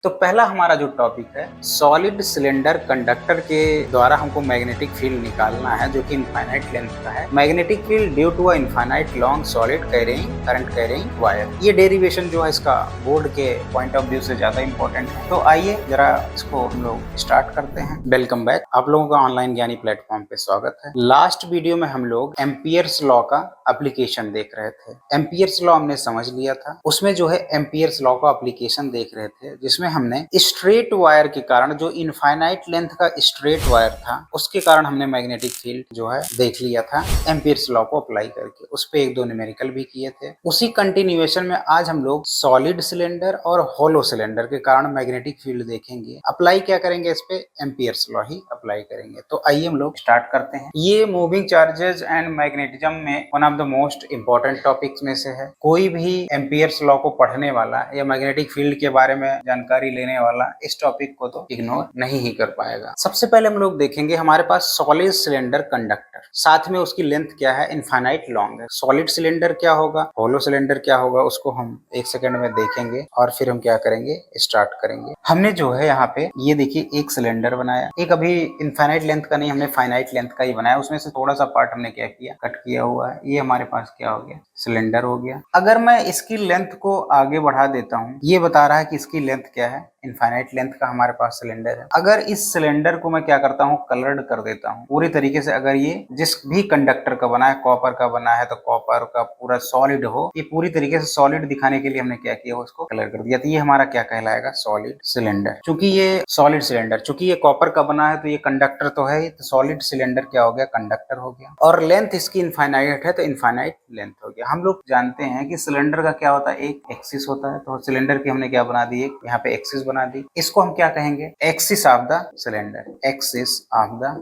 तो पहला हमारा जो टॉपिक है, सॉलिड सिलेंडर कंडक्टर के द्वारा हमको मैग्नेटिक फील्ड निकालना है जो कि इनफाइनाइट लेंथ का है। Magnetic field due to a infinite long solid carrying current carrying wire. ये डेरिवेशन जो है इसका बोर्ड के पॉइंट ऑफ व्यू से ज्यादा इंपॉर्टेंट है। तो आइए जरा इसको हम लोग स्टार्ट करते हैं। वेलकम बैक, आप लोगों का ऑनलाइन ज्ञानी प्लेटफॉर्म पे स्वागत है। लास्ट वीडियो में हम लोग एम्पियर्स लॉ का एप्लीकेशन देख रहे थे। एम्पियर्स लॉ हमने समझ लिया था, उसमें जो है एम्पियर्स लॉ का एप्लीकेशन देख रहे थे जिसमें हमने स्ट्रेट वायर के कारण, जो इनफाइनाइट लेंथ का स्ट्रेट वायर था उसके कारण हमने मैग्नेटिक फील्ड जो है देख लिया था एम्पियर्स लॉ को अप्लाई करके। उस पे एक दो न्यूमेरिकल भी किए थे। उसी कंटिन्यूएशन में आज हम लोग सॉलिड सिलेंडर और होलो सिलेंडर के कारण मैग्नेटिक फील्ड देखेंगे। अप्लाई क्या करेंगे इस पे? एम्पियर्स लॉ ही अप्लाई करेंगे। तो आइए हम लोग स्टार्ट करते हैं। ये मूविंग चार्जेस एंड मैग्नेटिज्म में one of the most important topics में से है। कोई भी एम्पियर्स लॉ को पढ़ने वाला या मैग्नेटिक फील्ड के बारे में जानकारी लेने वाला इस टॉपिक को तो इग्नोर नहीं ही कर पाएगा। सबसे पहले हम लोग देखेंगे हमारे पास सॉलिड सिलेंडर कंडक्टर, साथ में उसकी लेंथ क्या है? इनफाइनाइट लॉन्ग है। सॉलिड सिलेंडर क्या होगा, होलो सिलेंडर क्या होगा, उसको हम एक सेकंड में देखेंगे और फिर हम क्या करेंगे, स्टार्ट करेंगे। हमने जो है यहाँ पे ये देखिए एक सिलेंडर बनाया, एक अभी इनफाइनाइट लेंथ का नहीं, हमने फाइनाइट लेंथ का ही बनाया। उसमें से थोड़ा सा पार्ट हमने क्या किया, कट किया हुआ है। ये हमारे पास क्या हो गया, सिलेंडर हो गया। अगर मैं इसकी लेंथ को आगे बढ़ा देता हूँ, ये बता रहा है कि इसकी लेंथ क्या है, इनफाइनाइट लेंथ का हमारे पास सिलेंडर है। अगर इस सिलेंडर को मैं क्या करता हूँ, कलर्ड कर देता हूँ पूरी तरीके से। अगर ये जिस भी कंडक्टर का बना है, कॉपर का बना है, तो कॉपर का पूरा सॉलिड हो, ये पूरी तरीके से सॉलिड दिखाने के लिए हमने क्या किया, उसको कलर कर दिया। तो ये हमारा क्या कहलाएगा, सॉलिड सिलेंडर। चूंकि ये सॉलिड सिलेंडर, चूंकि ये कॉपर का बना है तो ये कंडक्टर तो है, तो सॉलिड सिलेंडर क्या हो गया, कंडक्टर हो गया। और लेंथ इसकी इनफाइनाइट है तो इनफाइनाइट लेंथ हो गया। हम लोग जानते हैं कि सिलेंडर का क्या होता है, एक एक्सिस होता है। तो सिलेंडर की हमने क्या बना दी, एक यहाँ पे एक्सिस बना दी। इसको हम क्या कहेंगे, axis of the cylinder, axis of the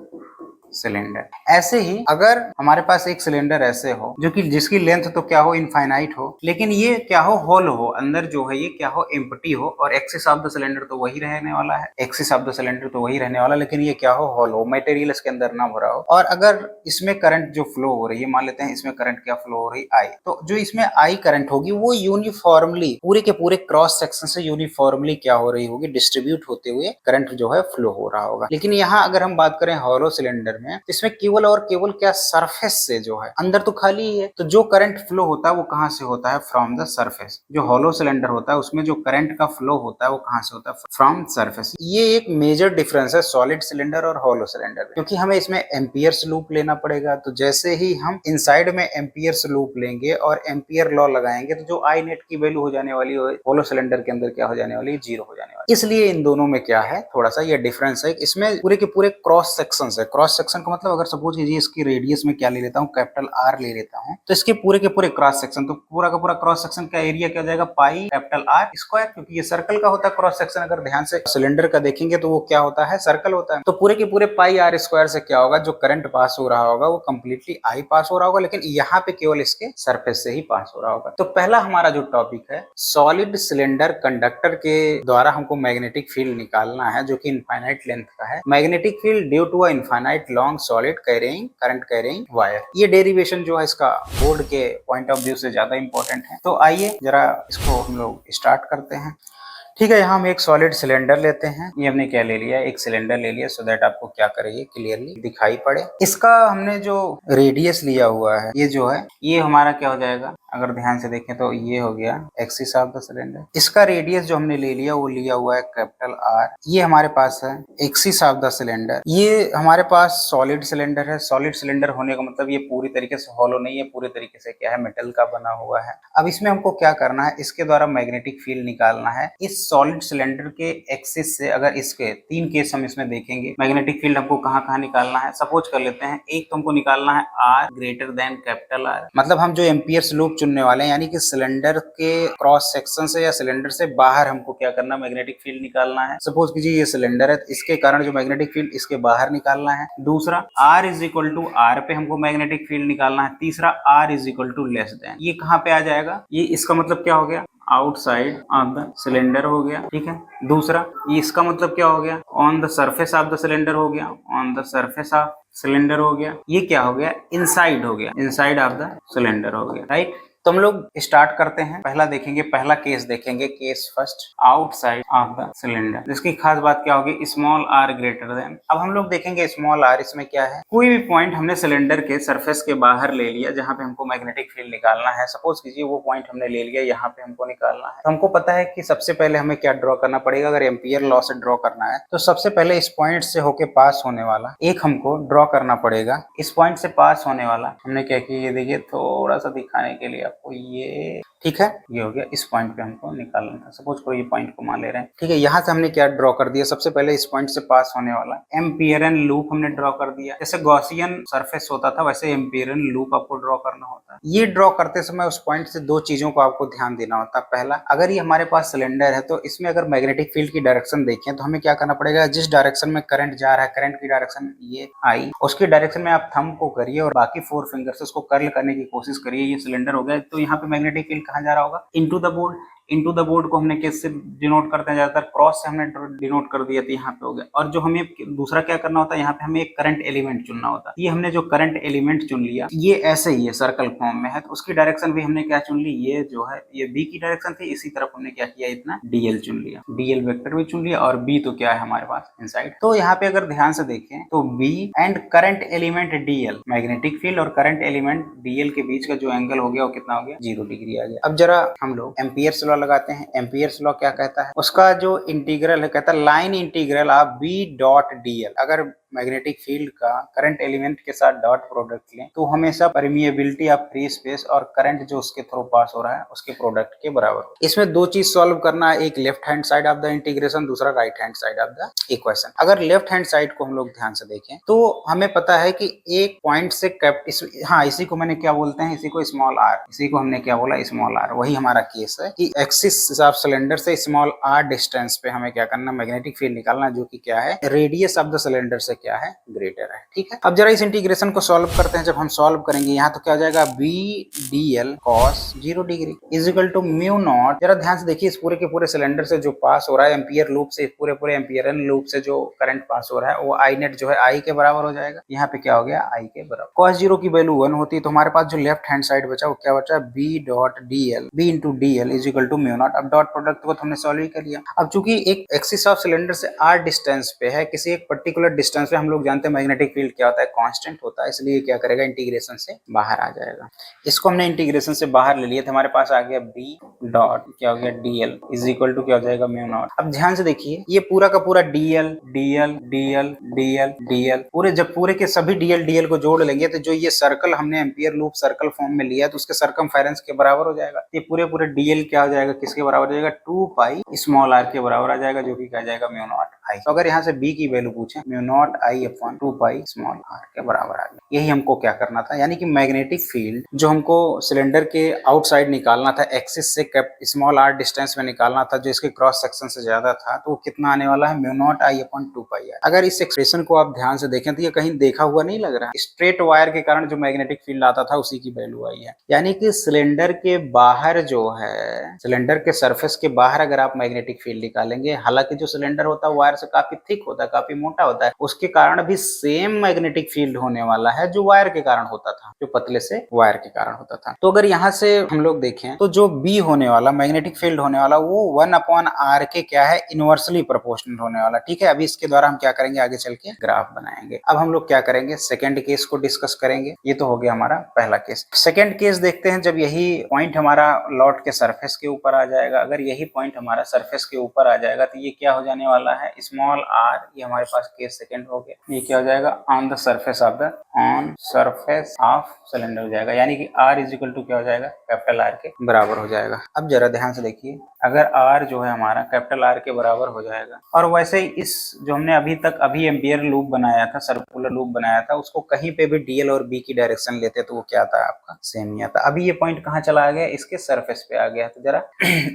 cylinder. ऐसे ही अगर हमारे पास एक सिलेंडर ऐसे हो जो कि जिसकी लेंथ तो क्या हो, इनफाइनाइट हो, लेकिन ये क्या हो, होल हो, अंदर जो है ये क्या हो, एम्प्टी हो, और एक्सिस ऑफ द सिलेंडर तो वही रहने वाला है, एक्सिस ऑफ द सिलेंडर तो वही रहने वाला, लेकिन ये क्या हो, होल हो, मटेरियल इसके अंदर ना भरा हो। और अगर इसमें करंट जो फ्लो हो रही है, मान लेते हैं इसमें करंट क्या फ्लो हो रही, आई, तो जो इसमें आई करंट होगी वो यूनिफॉर्मली पूरे के पूरे क्रॉस सेक्शन से यूनिफॉर्मली क्या हो रही होगी, डिस्ट्रीब्यूट होते हुए करंट जो है फ्लो हो रहा होगा। लेकिन यहाँ अगर हम बात करें हॉलो सिलेंडर में, इसमें केवल और केवल क्या, सरफेस से जो है, अंदर तो खाली ही है, तो जो करंट फ्लो होता है वो कहां से होता है, फ्रॉम द सरफेस। जो हॉलो सिलेंडर होता है उसमें जो करंट का फ्लो होता है वो कहां से होता है, फ्रॉम सरफेस। ये एक मेजर डिफरेंस है सॉलिड सिलेंडर और हॉलो सिलेंडर में, क्योंकि हमें इसमें एम्पियर्स लूप लेना पड़ेगा। तो जैसे ही हम इनसाइड में एम्पियर्स लूप लेंगे और एम्पियर लॉ लगाएंगे तो जो आई नेट की वैल्यू हो जाने वाली है हॉलो सिलेंडर के अंदर क्या हो जाने वाली है, जीरो हो जाने वाली। इसलिए इन दोनों में क्या है, थोड़ा सा ये डिफरेंस है। इसमें पूरे के पूरे क्रॉस सेक्शन है। क्रॉस सेक्शन का मतलब, अगर सपोज कीजिए इसकी रेडियस में क्या ले लेता हूँ, कैपिटल आर ले लेता हूँ, तो इसके पूरे के पूरे क्रॉस सेक्शन, तो पूरा का पूरा क्रॉस सेक्शन का एरिया क्या हो जाएगा, पाई कैपिटल आर स्क्वायर, क्योंकि ये सर्कल का होता है क्रॉस सेक्शन। अगर ध्यान से सिलेंडर का देखेंगे तो वो क्या होता है, सर्कल होता है। तो पूरे के पूरे पाई आर स्क्वायर से क्या होगा, जो करंट पास हो रहा होगा वो कंप्लीटली आई पास हो रहा होगा, लेकिन यहाँ पे केवल इसके सरफेस से ही पास हो रहा होगा। तो पहला हमारा जो टॉपिक है, सॉलिड सिलेंडर कंडक्टर के द्वारा हमको मैग्नेटिक फील्ड निकालना है जो कि इनफाइनाइट लेंथ का है। Magnetic field due to a infinite long solid carrying current carrying wire. ये डेरिवेशन जो है इसका बोर्ड के पॉइंट ऑफ व्यू से ज्यादा इंपॉर्टेंट है। तो आइए जरा इसको हम लोग स्टार्ट करते हैं। ठीक है, यहाँ हम एक सॉलिड सिलेंडर लेते हैं। ये हमने क्या ले लिया, एक सिलेंडर ले लिया, सो दैट आपको क्या करेगी, क्लियरली दिखाई पड़े। इसका हमने जो रेडियस लिया हुआ है, ये जो है ये हमारा क्या हो जाएगा, अगर ध्यान से देखें तो ये हो गया एक्सिस ऑफ द सिलेंडर। इसका रेडियस जो हमने ले लिया वो लिया हुआ है कैपिटल आर। ये हमारे पास है एक्सिस ऑफ द सिलेंडर। ये हमारे पास सॉलिड सिलेंडर है। सॉलिड सिलेंडर होने का मतलब ये पूरी तरीके से हॉलो नहीं है, पूरी तरीके से क्या है, मेटल का बना हुआ है। अब इसमें हमको क्या करना है, इसके द्वारा मैग्नेटिक फील्ड निकालना है। इस सॉलिड सिलेंडर के एक्सिस से, अगर इसके तीन केस हम इसमें देखेंगे, मैग्नेटिक फील्ड हमको कहाँ कहाँ निकालना है। सपोज कर लेते हैं, एक तो हमको निकालना है R greater than capital R, मतलब हम जो एम्पियर्स लूप चुनने वाले हैं, यानी कि सिलेंडर के क्रॉस सेक्शन से या सिलेंडर से बाहर हमको क्या करना, मैग्नेटिक फील्ड निकालना है। सपोज कीजिए ये सिलेंडर है, इसके कारण जो मैग्नेटिक फील्ड इसके बाहर निकालना है। दूसरा, R is equal to R पे हमको मैग्नेटिक फील्ड निकालना है। तीसरा, R is equal to less than, ये कहाँ पे आ जाएगा, ये इसका मतलब क्या हो गया, आउटसाइड ऑफ द सिलेंडर हो गया। ठीक है, दूसरा इसका मतलब क्या हो गया, on the surface of the cylinder हो गया, on the surface of cylinder हो गया। ये क्या हो गया, इनसाइड हो गया, इनसाइड ऑफ द सिलेंडर हो गया, राइट। तो हम लोग स्टार्ट करते हैं। पहला देखेंगे, पहला केस देखेंगे, case first, outside of the cylinder. जिसकी खास बात क्या होगी, स्मॉल आर ग्रेटर देन। अब हम लोग देखेंगे स्मॉल आर, इसमें क्या है, कोई भी पॉइंट हमने सिलेंडर के सरफेस के बाहर ले लिया जहां पे हमको मैग्नेटिक फील्ड निकालना है। सपोज कीजिए वो पॉइंट हमने ले लिया, यहाँ पे हमको निकालना है। तो हमको पता है कि सबसे पहले हमें क्या ड्रॉ करना पड़ेगा। अगर एम्पियर लॉ से ड्रॉ करना है तो सबसे पहले इस पॉइंट से होके पास होने वाला एक हमको ड्रॉ करना पड़ेगा। इस पॉइंट से पास होने वाला हमने क्या किया, ये देखिए थोड़ा सा दिखाने के लिए आपको, ये ठीक है, ये हो गया। इस पॉइंट पे हमको निकालना था। सपोज कोई पॉइंट को मान ले रहे हैं, ठीक है। यहाँ से हमने क्या ड्रॉ कर दिया, सबसे पहले इस पॉइंट से पास होने वाला एम्पियरन लूप हमने ड्रॉ कर दिया। जैसे गॉसियन सरफेस होता था वैसे एम्पियरन लूप आपको ड्रॉ करना होता है। ये ड्रॉ करते समय उस पॉइंट से दो चीजों को आपको ध्यान देना होता है। पहला, अगर ये हमारे पास सिलेंडर है तो इसमें अगर मैग्नेटिक फील्ड की डायरेक्शन देखें तो हमें क्या करना पड़ेगा, जिस डायरेक्शन में करंट जा रहा है, करंट की डायरेक्शन ये आई, उसकी डायरेक्शन में आप थंब को करिए और बाकी 4 फिंगर से उसको कर्ल करने की कोशिश करिए। ये सिलेंडर हो गया। तो यहाँ पे मैग्नेटिक फील्ड कहाँ जा रहा होगा, into the board. Into the board को हमने किससे डिनोट करते हैं, ज्यादातर क्रॉस से हमने डिनोट कर दिया, तो यहाँ पे हो गया। और जो हमें दूसरा क्या करना होता है, यहाँ पे हमें एक करंट एलिमेंट चुनना होता है। ये हमने जो करंट एलिमेंट चुन लिया, ये ऐसे ही है, सर्कल फॉर्म में है, तो उसकी डायरेक्शन भी हमने क्या चुन ली, ये जो है ये बी की डायरेक्शन थी। इसी तरफ हमने क्या किया, इतना डीएल चुन लिया, डीएल वेक्टर भी चुन लिया। और बी तो क्या है हमारे पास इनसाइड। तो यहाँ पे अगर ध्यान से देखें तो B and current element DL, magnetic field और करंट एलिमेंट डीएल के बीच का जो एंगल हो गया वो कितना हो गया, 0 डिग्री आ गया। अब जरा हम लोग एम्पियर्स लॉ लगाते हैं। एम्पियर्स लॉ क्या कहता है, उसका जो इंटीग्रल है, कहता है line integral of B dot DL. अगर मैग्नेटिक फील्ड का करंट एलिमेंट के साथ डॉट प्रोडक्ट लें तो हमेशा परमिएबिलिटी ऑफ फ्री स्पेस और करंट जो उसके थ्रू पास हो रहा है उसके प्रोडक्ट के बराबर हो। इसमें दो चीज सॉल्व करना है, एक left hand side of the integration, दूसरा right hand side of the equation. अगर लेफ्ट हैंड साइड को हम लोग ध्यान से देखें तो हमें पता है कि एक पॉइंट से इसी को मैंने क्या बोलते हैं, इसी को स्मॉल आर, इसी को हमने क्या बोला, स्मॉल आर। वही हमारा केस है कि एक्सिस ऑफ सिलेंडर से स्मॉल आर डिस्टेंस पे हमें क्या करना, मैग्नेटिक फील्ड निकालना, जो कि क्या है, रेडियस ऑफ द सिलेंडर से क्या है, ग्रेटर है। ठीक है। अब जरा इस इंटीग्रेशन को सॉल्व करते हैं। जब हम सॉल्व करेंगे यहाँ तो क्या हो जाएगा, B D L cos 0 degree is equal to mu naught. जरा ध्यान से देखिए, इस पूरे के पूरे सिलेंडर से जो पास हो रहा है एम्पियर लूप से, पूरे एम्पियरन लूप से जो करंट पास हो रहा है वो आई नेट जो है आई के बराबर हो जाएगा। यहाँ पे क्या हो गया, आई के बराबर। कॉस 0 की वैल्यू 1 होती है तो हमारे पास जो लेफ्ट हैंड साइड बचा वो क्या बचा, B dot D L, B into D L is equal to mu naught. अब डॉट प्रोडक्ट को तो हमने सॉल्व ही कर लिया। अब चूंकि एक एक्सिस ऑफ सिलेंडर से आर डिस्टेंस पे है, किसी एक पर्टिकुलर डिस्टेंस पे हम लोग जानते हैं मैग्नेटिक फील्ड क्या होता है, कांस्टेंट होता है, इसलिए क्या करेगा, इंटीग्रेशन से बाहर आ जाएगा। इसको हमने इंटीग्रेशन से बाहर ले लिया तो हमारे पास आ गया बी डॉट क्या हो गया, डीएल इज इक्वल टू क्या हो जाएगा, म्यू नॉट। अब ध्यान से देखिए, ये पूरा का पूरा DL DL DL DL DL पूरे, जब पूरे के सभी डीएल डीएल को जोड़ लेंगे तो जो ये सर्कल हमने एम्पियर लूप सर्कल फॉर्म में लिया है तो उसके सरकमफेरेंस के बराबर हो जाएगा। ये पूरे डीएल क्या हो जाएगा, किसके बराबर हो जाएगा, 2 पाई स्मॉल आर के बराबर आ जाएगा, जो कि क्या जाएगा, म्यू नॉट आई। तो अगर यहाँ से बी की वैल्यू पूछे, mu naught I upon 2 pi small R के बराबर आ गया। यही हमको क्या करना था, यानी कि मैग्नेटिक फील्ड जो हमको सिलेंडर के आउटसाइड निकालना था, एक्सिस से स्मॉल आर डिस्टेंस में निकालना था, जो इसके क्रॉस सेक्शन से ज्यादा था, तो वो कितना आने वाला है, mu naught I upon 2 pi R. अगर इस एक्सप्रेशन को आप ध्यान से देखें तो ये कहीं देखा हुआ नहीं लग रहा है। स्ट्रेट वायर के कारण जो मैग्नेटिक फील्ड आता था उसी की वैल्यू आई है। यानी कि सिलेंडर के बाहर जो है, सिलेंडर के सरफेस के बाहर अगर आप मैग्नेटिक फील्ड निकालेंगे, हालांकि जो सिलेंडर होता है वायर से काफी थिक होता है, काफी मोटा होता है, उसके कारण भी सेम मैग्नेटिक फील्ड होने वाला है जो वायर के कारण होता था, जो पतले से वायर के कारण होता था। तो अगर यहाँ से हम लोग देखें तो जो बी होने वाला मैग्नेटिक फील्ड होने वाला वो 1 अपॉन आर के क्या है, इनवर्सली प्रोपोर्शनल होने वाला। ठीक है। अभी इसके द्वारा हम क्या करेंगे, आगे चल के ग्राफ बनाएंगे। अब हम लोग क्या करेंगे, सेकेंड केस को डिस्कस करेंगे। ये तो हो गया हमारा पहला केस। सेकेंड केस देखते हैं, जब यही पॉइंट हमारा लॉट के सरफेस के ऊपर आ जाएगा। अगर यही पॉइंट हमारा सरफेस के ऊपर आ जाएगा तो ये क्या हो जाने वाला है, स्मॉल आर, ये हमारे पास केस सेकेंड हो गया। ये क्या हो जाएगा, on the surface of cylinder हो जाएगा, यानी कि आर इज इक्वल टू क्या हो जाएगा, कैपिटल आर के बराबर हो जाएगा। अब जरा ध्यान से देखिए, अगर आर जो है हमारा कैपिटल आर के बराबर हो जाएगा, और वैसे ही इस जो हमने अभी एम्पियर लूप बनाया था, सर्कुलर लूप बनाया था, उसको कहीं पे भी डीएल और बी की डायरेक्शन लेते तो वो क्या आता है, आपका सेम ही आता। अभी ये पॉइंट कहाँ चला गया, इसके सरफेस पे आ गया। तो जरा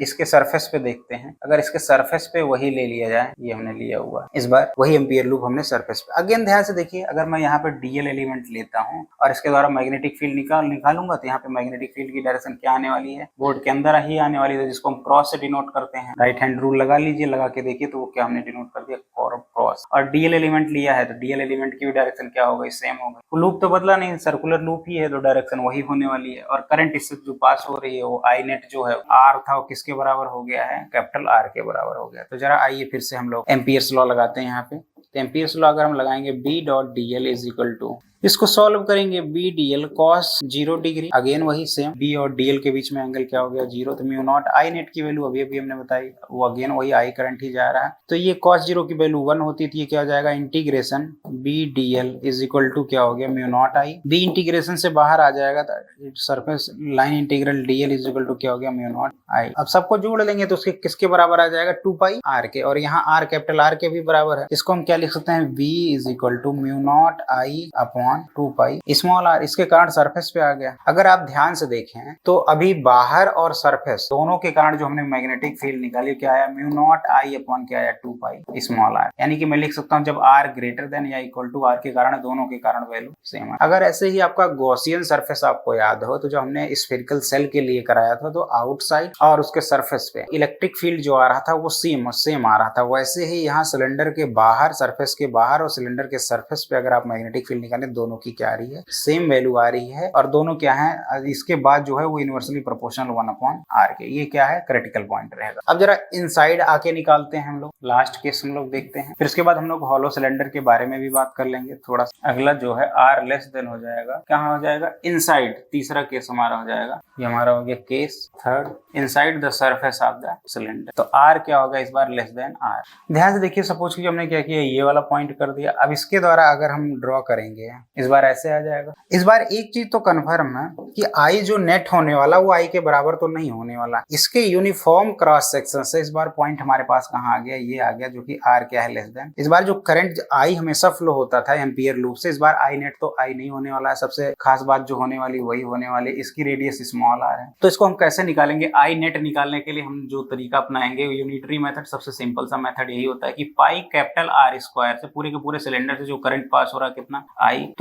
इसके सरफेस पे देखते हैं। अगर इसके सरफेस पे वही ले लिया जाए, ये हमने लिया हुआ, इस बार वही एम्पियर लूप हमने सरफेस पे। अगेन ध्यान से देखिए, अगर मैं यहाँ पे डीएल एलिमेंट लेता हूँ और इसके द्वारा मैग्नेटिक फील्ड निकालूंगा तो यहाँ पे मैग्नेटिक फील्ड की डायरेक्शन क्या आने वाली है, बोर्ड के अंदर ही आने वाली है, जिसको हम क्रॉस से डिनोट करते हैं। राइट हैंड रूल लगा लीजिए, लगा के देखिए तो वो क्या हमने डिनोट कर दिया, क्रॉस। कॉस, और डीएल एलिमेंट लिया है तो डीएल एलिमेंट की भी डायरेक्शन क्या होगी, सेम होगी। लूप तो बदला नहीं, सर्कुलर लूप ही है तो डायरेक्शन वही होने वाली है। और करंट इससे जो पास हो रही है वो आई नेट जो है आर था वो किसके बराबर हो गया है, कैपिटल आर के बराबर हो गया। तो जरा आइए फिर से हम लोग एम्पियर्स लॉ लगाते हैं यहाँ पे। तो एम्पियर्स लॉ अगर हम लगाएंगे B dot D L is equal to, इसको सॉल्व करेंगे B D L cos 0 degree, again वही सेम, बी और डी एल के बीच में एंगल क्या हो गया 0, तो म्यू नॉट आई नेट की वैल्यू अभी अभी हमने बताई वो अगेन वही आई करंट ही जा रहा है। तो ये कॉस 0 की वैल्यू 1 होती थी, ये क्या हो जाएगा integration B D L is equal to क्या हो गया mu naught I, B integration से बाहर आ जाएगा तो surface line integral D L is equal to क्या हो गया म्यू नॉट आई। अब सबको जोड़ लेंगे तो उसके किसके बराबर आ जाएगा 2 पाई आर के, और यहाँ आर कैपिटल आर के भी बराबर है, इसको हम क्या लिख सकते हैं v is equal to mu naught I upon 2 pi small R, इसके कारण सरफेस पे आ गया। अगर आप ध्यान से देखें तो अभी बाहर और सरफेस दोनों के कारण जो हमने मैग्नेटिक फील्ड निकाली क्या आया म्यू नॉट आई अपॉन क्या आया 2 पाई स्मॉल आर, यानी कि मैं लिख सकता हूं जब आर ग्रेटर देन या इक्वल टू आर के कारण दोनों के कारण वैल्यू सेम है। अगर ऐसे ही आपका गॉसियन सरफेस आपको याद हो तो जो हमने स्फेरिकल सेल के लिए कराया था तो आउटसाइड और उसके सरफेस पे इलेक्ट्रिक फील्ड जो आ रहा था वो सेम आ रहा था, वैसे ही यहाँ सिलेंडर के बाहर सरफेस के बाहर और सिलेंडर के सरफेस पे अगर आप मैग्नेटिक फील्ड निकालें दोनों की क्या आ रही है सेम वैल्यू आ रही है, और दोनों क्या है इसके बाद जो है वो इनवर्सली प्रोपोर्शनल 1 अपॉन आर के, ये क्या है क्रिटिकल पॉइंट रहेगा। अब जरा इनसाइड आके निकालते हैं हम लोग, लास्ट केस हम लोग देखते हैं, फिर उसके बाद हम लोग हॉलो सिलेंडर के बारे में भी बात कर लेंगे थोड़ा सा। अगला जो है आर लेस देन हो जाएगा, कहाँ हो जाएगा इनसाइड, तीसरा केस हमारा हो जाएगा, ये हमारा हो गया case third inside the surface of the cylinder. तो आर क्या होगा इस बार लेस देन आर। ध्यान से देखिए, सपोज कि हमने क्या किया ये वाला पॉइंट कर दिया, अब इसके द्वारा अगर हम ड्रॉ करेंगे इस बार ऐसे आ जाएगा। इस बार एक चीज तो कन्फर्म है कि आई जो नेट होने वाला वो आई के बराबर तो नहीं होने वाला, इसके यूनिफॉर्म क्रॉस सेक्शन से इस बार पॉइंट हमारे पास कहाँ आ गया, ये आ गया, जो कि आर क्या है लेस देन। इस बार जो करंट आई हमेशा फ्लो होता था एम्पियर लूप से, इस बार आई नेट तो आई नहीं होने वाला है। सबसे खास बात जो होने वाली वही होने वाली, इसकी रेडियस स्मॉल आर है। तो इसको हम कैसे निकालेंगे, आई नेट निकालने के लिए हम जो तरीका अपनाएंगे यूनिटरी मेथड, सबसे सिंपल सा मेथड यही होता है कि पाई कैपिटल आर स्क्वायर से पूरे के पूरे सिलेंडर से जो करंट पास हो रहा है कितना आई,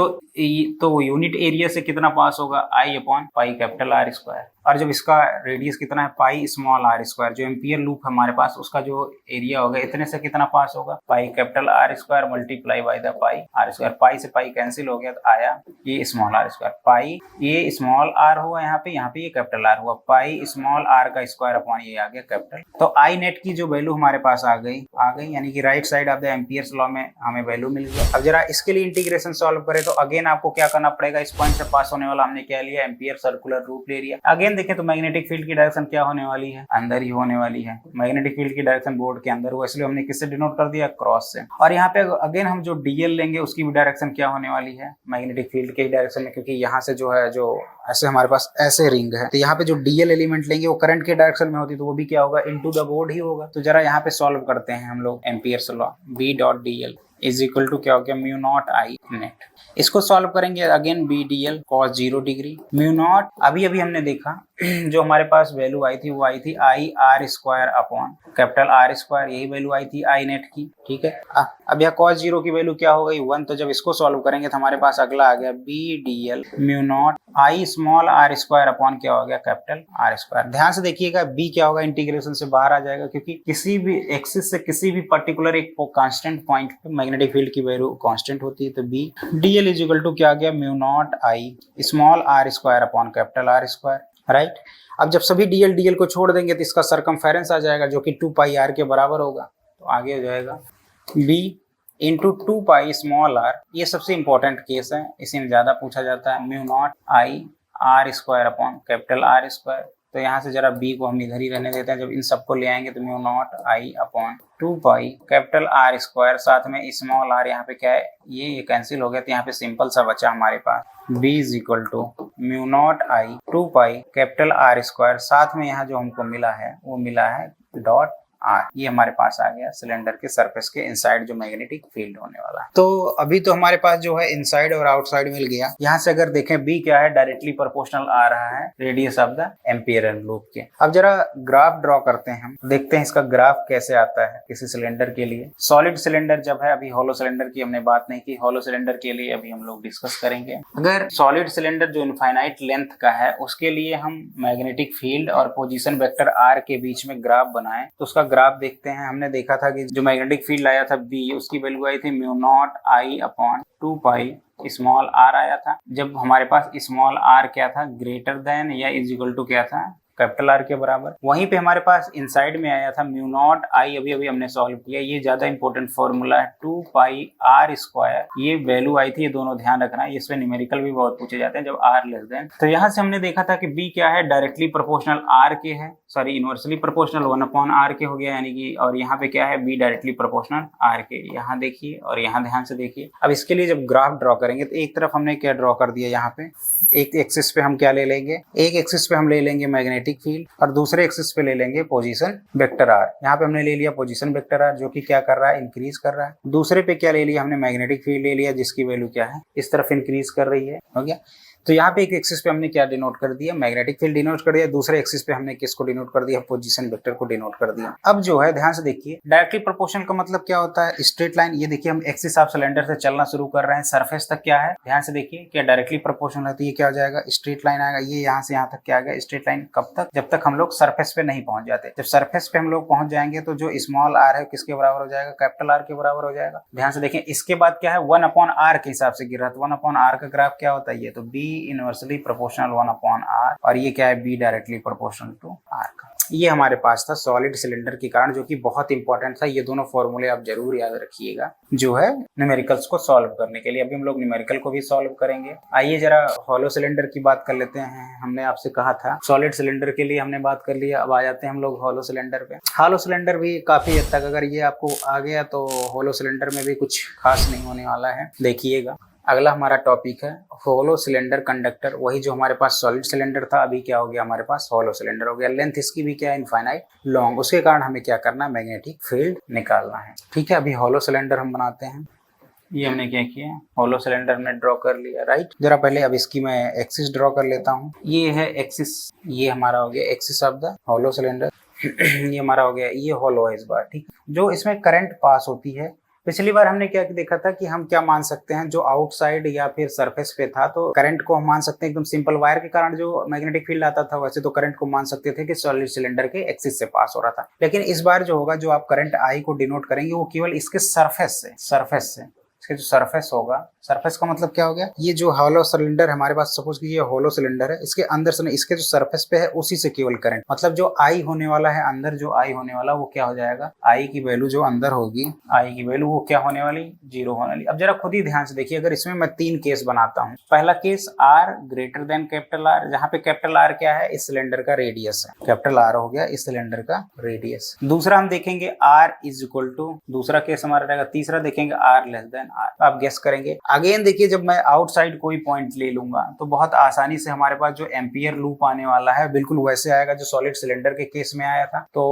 तो यूनिट एरिया से कितना पास होगा I upon pi capital R square, और जब इसका रेडियस कितना है पाई स्मॉल आर स्क्वायर, जो एम्पियर लूप हमारे पास उसका जो एरिया होगा इतने से कितना पास होगा pi capital R square multiply by the pi R square. Pi से पाई कैंसिल हो गया तो आया ये स्मॉल आर स्क्वायर, पाई ये स्मॉल आर हुआ यहाँ पे ये कैपिटल आर हुआ, पाई स्मॉल आर का स्क्वायर अपॉन ये आ गया कैपिटल। तो आई नेट की जो वैल्यू हमारे पास आ गई यानी कि right side of the Ampere's law में हमें वैल्यू मिल गया। अब जरा इसके लिए इंटीग्रेशन सॉल्व करें तो अगेन आपको क्या करना पड़ेगा, इस पॉइंट से पास होने वाला हमने क्या लिया एम्पियर सर्कुलर लूप ले लिया। अगेन देखें तो मैग्नेटिक फील्ड की डायरेक्शन क्या होने वाली है, अंदर ही होने वाली है। मैग्नेटिक फील्ड की डायरेक्शन बोर्ड के अंदर हुआ, इसलिए हमने किससे डिनोट कर दिया क्रॉस से। और यहाँ पे अगेन हम जो डीएल लेंगे उसकी भी डायरेक्शन क्या होने वाली है मैग्नेटिक फील्ड के डायरेक्शन में, क्योंकि यहाँ से जो है जो ऐसे हमारे पास ऐसे रिंग है तो यहाँ पे जो डीएल एलिमेंट लेंगे वो करंट के डायरेक्शन में होती तो वो भी क्या होगा इनटू द बोर्ड ही होगा। तो जरा यहाँ पे सॉल्व करते हैं हम लोग Ampere's law, B dot D L is equal to क्या हो गया म्यू नॉट आई नेट। इसको सॉल्व करेंगे again B D L cos 0 degree mu naught, अभी हमने देखा जो हमारे पास वैल्यू आई थी वो आई थी I R square upon capital R square, यही वैल्यू आई थी आई नेट की, ठीक है। अब यहाँ cos 0 की वैल्यू क्या हो गई 1, तो जब इसको सॉल्व करेंगे तो हमारे पास अगला आ गया B D L mu naught I small R square upon क्या हो गया कैपिटल आर स्क्वायर। ध्यान से देखिएगा बी क्या होगा इंटीग्रेशन से बाहर आ जाएगा, क्योंकि किसी भी एक्सिस से किसी भी पर्टिकुलर एक कांस्टेंट पॉइंट पे मैग्नेटिक फील्ड की वैल्यू कांस्टेंट होती है। तो B D L is equal to क्या आ गया mu naught I small R square upon capital R square, right. अब जब सभी डीएल को छोड़ देंगे तो इसका सरकमफेरेंस आ जाएगा जो कि 2 पाई आर के बराबर होगा। तो आगे हो जाएगा b into 2 pi small R, ये सबसे इंपॉर्टेंट केस है, इसी में ज्यादा पूछा जाता है, mu naught I R square upon capital R square. तो यहाँ से जरा b को हम इधर ही रहने देते हैं, जब इन सबको ले आएंगे तो mu naught I upon 2 pi capital R square, साथ में स्मॉल आर यहाँ पे क्या है ये कैंसिल हो गया, तो यहाँ पे सिंपल सा बचा हमारे पास b is equal to mu naught I 2 pi capital R square, साथ में यहाँ जो हमको मिला है वो मिला है डॉट आर। ये हमारे पास आ गया सिलेंडर के सरफेस के इनसाइड जो मैग्नेटिक फील्ड होने वाला है। तो अभी तो हमारे पास जो है इनसाइड और आउटसाइड मिल गया। यहाँ से अगर देखें बी क्या है डायरेक्टली प्रोपोर्शनल आ रहा है radius of the ampere loop के। अब जरा ग्राफ ड्रॉ करते हैं, हम देखते हैं इसका ग्राफ कैसे आता है किसी सिलेंडर के लिए। सॉलिड सिलेंडर जब है, अभी हॉलो सिलेंडर की हमने बात नहीं की, हॉलो सिलेंडर के लिए अभी हम लोग डिस्कस करेंगे। अगर सॉलिड सिलेंडर जो इनफाइनाइट लेंथ का है उसके लिए हम मैग्नेटिक फील्ड और पोजिशन वेक्टर आर के बीच में ग्राफ बनाएं तो उसका ग्राफ देखते हैं। हमने देखा था कि जो मैग्नेटिक फील्ड आया था बी, उसकी वैल्यू आई थी mu naught I upon 2 pi small R आया था, जब हमारे पास स्मॉल आर क्या था, ग्रेटर देन या इज इक्वल टू क्या था, कैपिटल आर के बराबर। वहीं पे हमारे पास इनसाइड में आया था म्यू नॉट आई, अभी हमने सॉल्व किया, ये ज्यादा इंपॉर्टेंट फॉर्मूला है 2 पाई आर स्क्वायर, ये वैल्यू आई थी, ये दोनों ध्यान रखना है, इसमें न्यूमेरिकल भी बहुत पूछे जाते हैं जब आर लेस देन। तो यहाँ से हमने देखा था कि बी क्या है, डायरेक्टली प्रोपोर्शनल आर के है, sorry inversely proportional 1 upon R के हो गया, यानी कि, और यहाँ पे क्या है, बी डायरेक्टली प्रोपोर्शनल आर के। यहाँ देखिए और यहाँ ध्यान से देखिए। अब इसके लिए जब ग्राफ ड्रॉ करेंगे तो एक तरफ हमने क्या ड्रॉ कर दिया, यहाँ पे एक एक्सिस पे हम क्या ले लेंगे, एक एक्सिस पे हम ले लेंगे मैग्नेटिक फील्ड और दूसरे एक्सिस पे ले लेंगे पोजीशन वेक्टर आर। यहाँ पे हमने ले लिया पोजीशन वेक्टर आर जो कि क्या कर रहा है, इंक्रीज कर रहा है। दूसरे पे क्या ले लिया हमने, मैग्नेटिक फील्ड ले लिया जिसकी वैल्यू क्या है, इस तरफ इंक्रीज कर रही है, हो गया। तो यहाँ पे एक एक्सिस पे हमने क्या डिनोट कर दिया, मैग्नेटिक फील्ड डिनोट कर दिया, दूसरे एक्सिस पे हमने किसको डिनोट कर दिया, पोजीशन वेक्टर को डिनोट कर दिया। अब जो है ध्यान से देखिए, डायरेक्टली प्रोपोर्शनल का मतलब क्या होता है, स्ट्रेट लाइन। ये देखिए हम एक्सिस ऑफ सिलेंडर से चलना शुरू कर रहे हैं, सरफेस तक क्या है, ध्यान से देखिए, क्या डायरेक्टली प्रोपोर्शनल है तो ये क्या हो जाएगा, स्ट्रेट लाइन आएगा। ये यहाँ से यहाँ तक क्या आएगा, स्ट्रेट लाइन। कब तक, जब तक हम लोग सरफेस पे नहीं पहुंच जाते। जब सरफेस पे हम लोग पहुंच जाएंगे तो जो स्मॉल आर है किसके बराबर हो जाएगा, कैपिटल आर के बराबर हो जाएगा। ध्यान से देखें, इसके बाद क्या है, 1 अपॉन आर के हिसाब से गिर रहा है, तो 1 अपॉन आर का ग्राफ क्या होता है, ये तो B inversely proportional 1 upon R, और ये क्या है, B directly proportional to R का। ये हमारे पास था सॉलिड सिलेंडर के कारण, जो कि बहुत इंपॉर्टेंट था। ये दोनों फॉर्मूले आप जरूर याद रखिएगा जो है न्यूमेरिकल्स को सॉल्व करने के लिए। अभी हम लोग न्यूमेरिकल को भी सॉल्व करेंगे। आइए जरा हॉलो सिलेंडर की बात कर लेते हैं। हमने आपसे कहा था सॉलिड सिलेंडर के लिए हमने बात कर लिया, अब आ जाते हैं हम लोग हॉलो सिलेंडर पे। हॉलो सिलेंडर भी काफी हद तक अगर ये आपको आ गया तो हॉलो सिलेंडर में भी कुछ खास नहीं होने वाला है, देखिएगा। अगला हमारा टॉपिक है होलो सिलेंडर कंडक्टर। वही जो हमारे पास सॉलिड सिलेंडर था, अभी क्या हो गया, हमारे पास होलो सिलेंडर हो गया। लेंथ इसकी भी क्या है, इनफाइनाइट लॉन्ग, उसके कारण हमें क्या करना है, मैग्नेटिक फील्ड निकालना है। ठीक है, अभी होलो सिलेंडर हम बनाते हैं। ये हमने क्या किया, होलो सिलेंडर में ड्रॉ कर लिया, राइट। जरा पहले अब इसकी मैं एक्सिस ड्रॉ कर लेता हूँ। ये है एक्सिस, ये हमारा हो गया axis of the hollow cylinder. ये हमारा हो गया, ये होलो है इस बार, ठीक। जो इसमें करंट पास होती है, पिछली बार हमने क्या देखा था कि हम क्या मान सकते हैं, जो आउटसाइड या फिर सरफेस पे था तो करंट को हम मान सकते हैं एकदम सिंपल, वायर के कारण जो मैग्नेटिक फील्ड आता था वैसे तो करंट को मान सकते थे कि सॉलिड सिलेंडर के एक्सिस से पास हो रहा था। लेकिन इस बार जो होगा, जो आप करंट आई को डिनोट करेंगे वो केवल इसके सरफेस से इसके जो सरफेस होगा, सरफेस का मतलब क्या हो गया, ये जो होलो सिलेंडर हमारे पास, सपोज कि ये होलो सिलेंडर है, इसके अंदर से नहीं, इसके जो सरफेस पे है उसी से केवल करंट, मतलब जो आई होने वाला है अंदर, जो आई होने वाला वो क्या हो जाएगा, आई की वैल्यू जो अंदर होगी, आई की वैल्यू वो क्या होने वाली, 0 होने वाली। अब जरा खुद ही ध्यान से देखिए, अगर इसमें मैं 3 केस बनाता हूँ। पहला case R greater than capital R, जहाँ पे कैपिटल आर क्या है, इस सिलेंडर का रेडियस है, कैपिटल आर हो गया इस सिलेंडर का रेडियस। दूसरा हम देखेंगे आर इज इक्वल टू, दूसरा केस हमारा रहेगा। तीसरा देखेंगे आर लेस देन आर। आप गेस करेंगे। अगेन देखिए, जब मैं आउटसाइड कोई पॉइंट ले लूंगा तो बहुत आसानी से हमारे पास जो एम्पियर लूप आने वाला है बिल्कुल वैसे आएगा जो सॉलिड सिलेंडर के केस में आया था। तो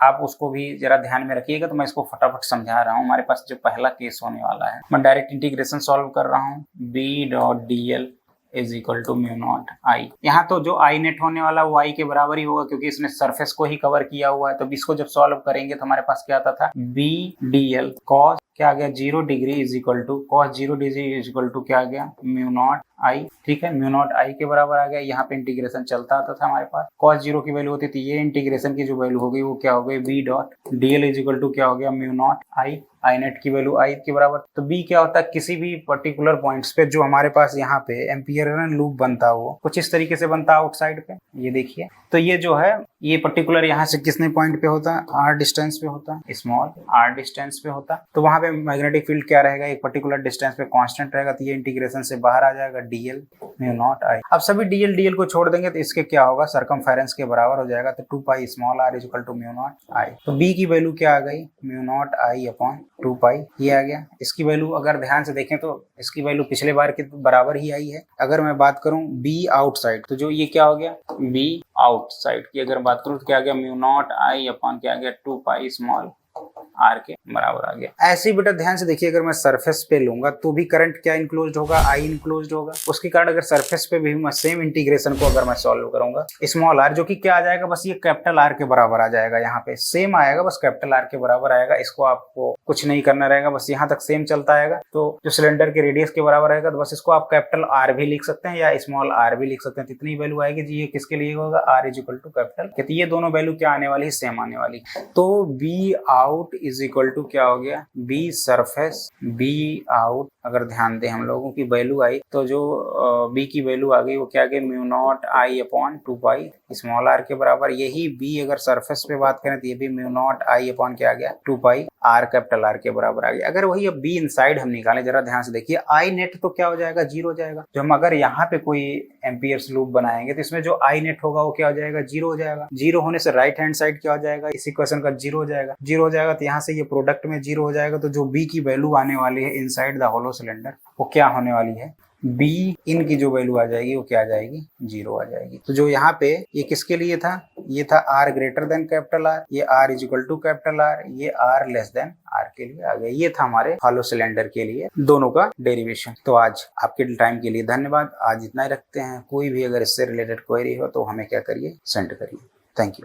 आप उसको भी जरा ध्यान में रखिएगा। तो मैं इसको फटाफट समझा रहा हूँ। हमारे पास जो पहला केस होने वाला है, मैं डायरेक्ट इंटीग्रेशन सॉल्व कर रहा हूँ। B dot D L is equal to mu naught I. यहाँ तो जो आई नेट होने वाला वो आई के बराबर ही होगा क्योंकि इसने सरफेस को ही कवर किया हुआ है। तो इसको जब सॉल्व करेंगे तो हमारे पास क्या आता था, बी डी एल कॉस क्या आ गया 0 degree is equal to cos 0 degree is equal to क्या आ गया, म्यू नॉट आई। ठीक है, म्यू नॉट आई के बराबर आ गया। यहाँ पे इंटीग्रेशन चलता आता था हमारे पास, cos 0 की वैल्यू होती थी, ये इंटीग्रेशन की जो वैल्यू हो गई वो क्या हो गई, b dot dl is equal to क्या हो गया, mu naught I. I net की वैल्यू आई के बराबर। तो b क्या होता है, किसी भी पर्टिकुलर पॉइंट्स पे जो हमारे पास यहाँ पे एम्पियरल लूप बनता है वो कुछ इस तरीके से बनता है आउटसाइड पे, ये देखिए। तो ये जो है ये पर्टिकुलर यहाँ से किसने पॉइंट पे होता है, r डिस्टेंस पे होता है, स्मॉल r डिस्टेंस पे होता है। तो वहां पे मैग्नेटिक फील्ड क्या रहेगा, एक पर्टिकुलर डिस्टेंस पे कांस्टेंट रहेगा। तो ये इंटीग्रेशन से बाहर आ जाएगा, dl म्यू नॉट आई। अब सभी dl को छोड़ देंगे तो इसके क्या होगा, सरकमफेरेंस के बराबर हो जाएगा। तो 2 pi small r is equal to mu naught I. तो b की वैल्यू क्या आ गई, mu naught I upon 2 pi, ये आ गया। इसकी वैल्यू अगर ध्यान से देखें तो इसकी वैल्यू पिछले बार के बराबर ही आई है। अगर मैं बात करूं b आउटसाइड, तो जो ये क्या हो गया, b आउटसाइड की अगर बात करूं तो क्या आ गया, म्यू नॉट आई अपॉन क्या आ गया, 2 पाई स्मॉल आर के बराबर आ गया। ऐसे ही बेटा ध्यान से देखिए, अगर मैं सरफेस पे लूंगा तो भी करंट क्या इंक्लोज होगा, आई इंक्लोज होगा। उसके कारण अगर सरफेस पे भी मैं सेम इंटीग्रेशन को अगर मैं सॉल्व करूंगा, स्मॉल आर जो कि क्या आ जाएगा, बस ये कैपिटल आर के बराबर आ जाएगा, यहाँ पे सेम आएगा, बस कैपिटल आर के बराबर आएगा। इसको आपको कुछ नहीं करना रहेगा, बस यहाँ तक सेम चलता आएगा। तो जो सिलेंडर के रेडियस के बराबर आएगा, तो बस इसको आप कैपिटल आर भी लिख सकते हैं या स्मॉल आर भी लिख सकते हैं। इतनी वैल्यू आएगी जी, ये किसके लिए होगा, R is equal to capital, तो ये दोनों वैल्यू क्या आने वाली है, सेम आने वाली। तो B out is equal to क्या हो गया, बी सरफेस, बी आउट अगर ध्यान दें हम लोगों की वैल्यू आई, तो जो बी की वैल्यू आ गई वो क्या आ गई, mu naught I upon 2 pi small R के बराबर। यही बी अगर सरफेस पे बात करें तो ये भी म्यू नॉट आई अपॉन क्या आ गया, 2 पाई आर कैपिटल आर के बराबर आ गया। अगर वही अब बी इनसाइड हम निकालें, जरा ध्यान से देखिए, आई नेट तो क्या हो जाएगा, 0 हो जाएगा। जो हम अगर यहाँ पे कोई एम्पियर्स लूप बनाएंगे तो इसमें जो आई नेट होगा वो क्या हो जाएगा, 0 हो जाएगा। 0 होने से राइट हैंड साइड क्या हो जाएगा, इस इक्वेशन का 0 हो जाएगा। 0 हो जाएगा तो यहाँ से ये प्रोडक्ट में 0 हो जाएगा। तो जो बी की वैल्यू आने वाली है इनसाइड द होलो सिलेंडर वो क्या होने वाली है, बी इन की जो वैल्यू आ जाएगी वो क्या आ जाएगी, 0 आ जाएगी। तो जो यहाँ पे ये किसके लिए था, ये था R greater than capital R, ये R is equal to capital R, ये आर लेस देन आर के लिए आ गया। ये था हमारे हॉलो सिलेंडर के लिए दोनों का डेरिवेशन। तो आज आपके टाइम के लिए धन्यवाद। आज इतना ही रखते हैं। कोई भी अगर इससे रिलेटेड क्वेरी हो तो हमें क्या करिए, सेंड करिए। Thank you.